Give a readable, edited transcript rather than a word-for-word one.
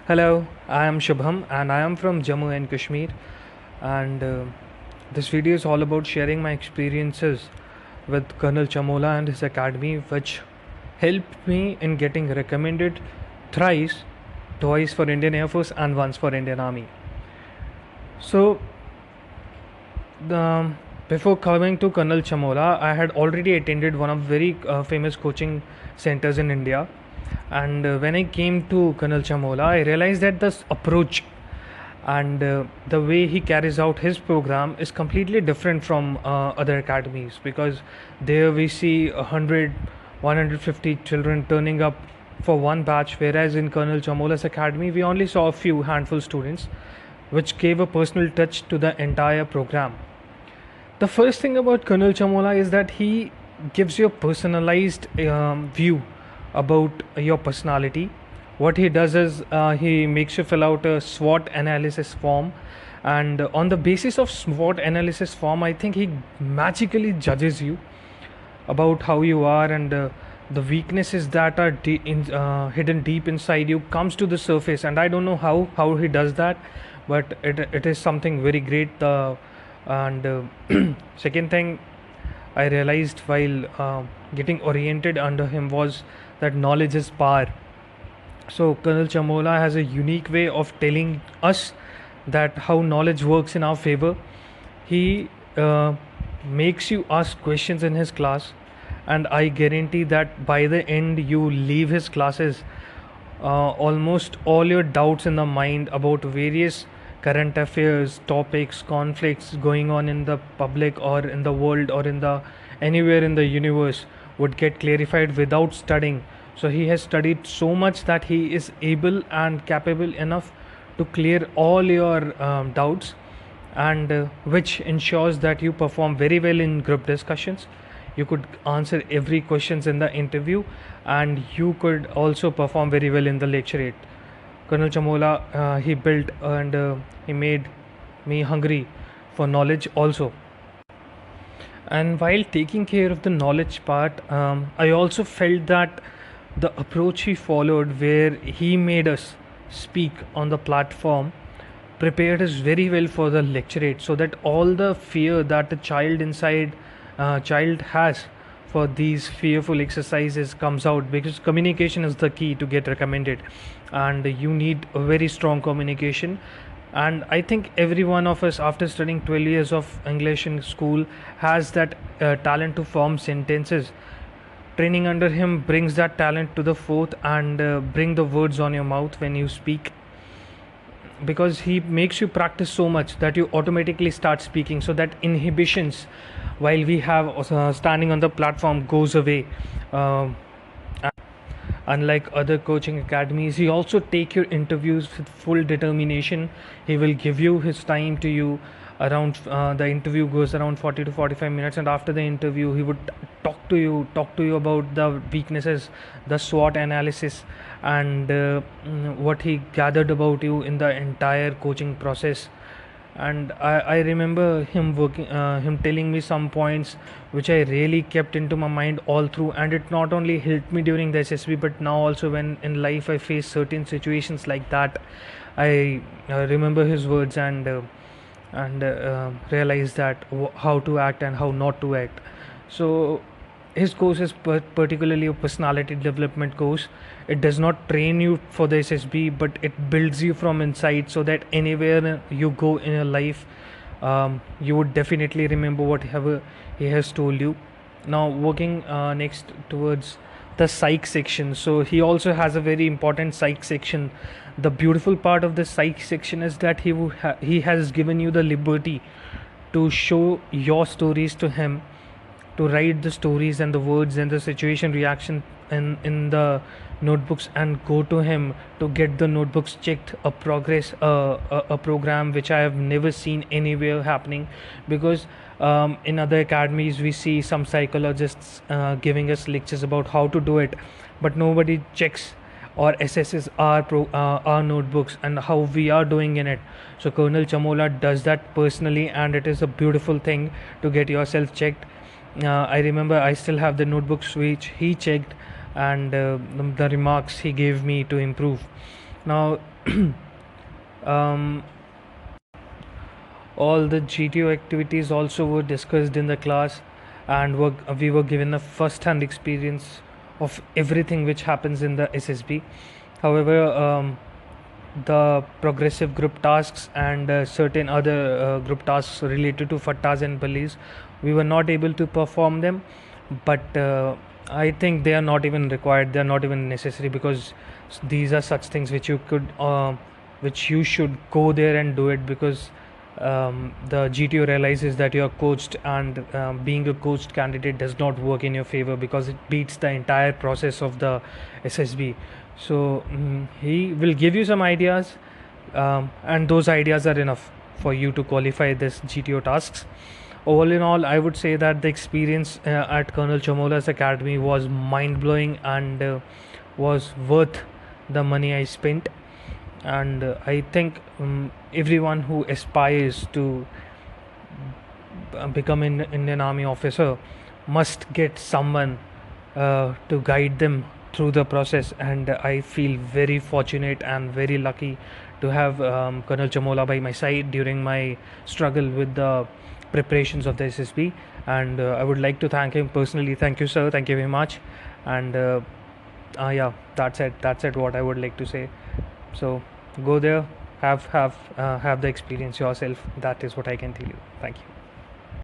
Hello, I am Shubham and I am from Jammu and Kashmir. And this video is all about sharing my experiences with Colonel Chamola and his academy, which helped me in getting recommended thrice, twice for Indian Air Force and once for Indian Army. So, the, before coming to Colonel Chamola, I had already attended one of very famous coaching centers in India. And when I came to Colonel Chamola, I realized that this approach and the way he carries out his program is completely different from other academies, because there we see 150 children turning up for one batch, whereas in Colonel Chamola's academy we only saw a few handful students, which gave a personal touch to the entire program. The first thing about Colonel Chamola is that he gives you a personalized view about your personality. What he does is he makes you fill out a SWOT analysis form, and on the basis of SWOT analysis form, I think he magically judges you about how you are, and the weaknesses that are hidden deep inside you comes to the surface. And I don't know how he does that, but it is something very great. And second thing I realized while getting oriented under him was that knowledge is power. So Colonel Chamola has a unique way of telling us that how knowledge works in our favor. He makes you ask questions in his class, and I guarantee that by the end you leave his classes almost all your doubts in the mind about various current affairs, topics, conflicts going on in the public or in the world or in the anywhere in the universe would get clarified without studying. So he has studied so much that he is able and capable enough to clear all your doubts, and which ensures that you perform very well in group discussions. You could answer every questions in the interview, and you could also perform very well in the lecturate. Colonel Chamola, he built and he made me hungry for knowledge also. And while taking care of the knowledge part, I also felt that the approach he followed, where he made us speak on the platform, prepared us very well for the lecturate, so that all the fear that the child has for these fearful exercises comes out, because communication is the key to get recommended, and you need a very strong communication. And I think every one of us, after studying 12 years of English in school, has that talent to form sentences. Training under him brings that talent to the forth, and bring the words on your mouth when you speak, because he makes you practice so much that you automatically start speaking, so that inhibitions while we have standing on the platform goes away. Um Unlike other coaching academies, he also take your interviews with full determination. He will give you his time to you around the interview goes around 40 to 45 minutes, and after the interview he would talk to you about the weaknesses, the SWOT analysis, and what he gathered about you in the entire coaching process. And I remember him telling me some points which I really kept into my mind all through, and it not only helped me during the SSB, but now also when in life I face certain situations like that, I remember his words, and realize that how to act and how not to act. So his course is particularly a personality development course. It does not train you for the SSB, but it builds you from inside, so that anywhere you go in your life, you would definitely remember whatever he has told you. Now, working next towards the psych section. So he also has a very important psych section. The beautiful part of the psych section is that he has given you the liberty to show your stories to him, to write the stories and the words and the situation reaction in the notebooks, and go to him to get the notebooks checked, a progress, a program which I have never seen anywhere happening. Because in other academies we see some psychologists giving us lectures about how to do it, but nobody checks or assesses our notebooks and how we are doing in it. So Colonel Chamola does that personally, and it is a beautiful thing to get yourself checked. I remember I still have the notebooks which he checked, and the remarks he gave me to improve. Now, um, all the GTO activities also were discussed in the class, and we were given a first-hand experience of everything which happens in the SSB. However, the progressive group tasks and certain other group tasks related to fattas and balis, we were not able to perform them. But I think they are not even required, they are not even necessary, because these are such things which you could which you should go there and do it, because the GTO realizes that you are coached, and being a coached candidate does not work in your favor because it beats the entire process of the SSB. So he will give you some ideas, and those ideas are enough for you to qualify this GTO tasks. All in all, I would say that the experience at Colonel Chamola's academy was mind blowing, and was worth the money I spent. And I think everyone who aspires to become an Indian Army officer must get someone to guide them through the process. And I feel very fortunate and very lucky to have Colonel Chamola by my side during my struggle with the preparations of the SSB. And I would like to thank him personally. Thank you, sir. Thank you very much. And yeah, that's it. That's it. What I would like to say. So go there, have the experience yourself. That is what I can tell you. Thank you.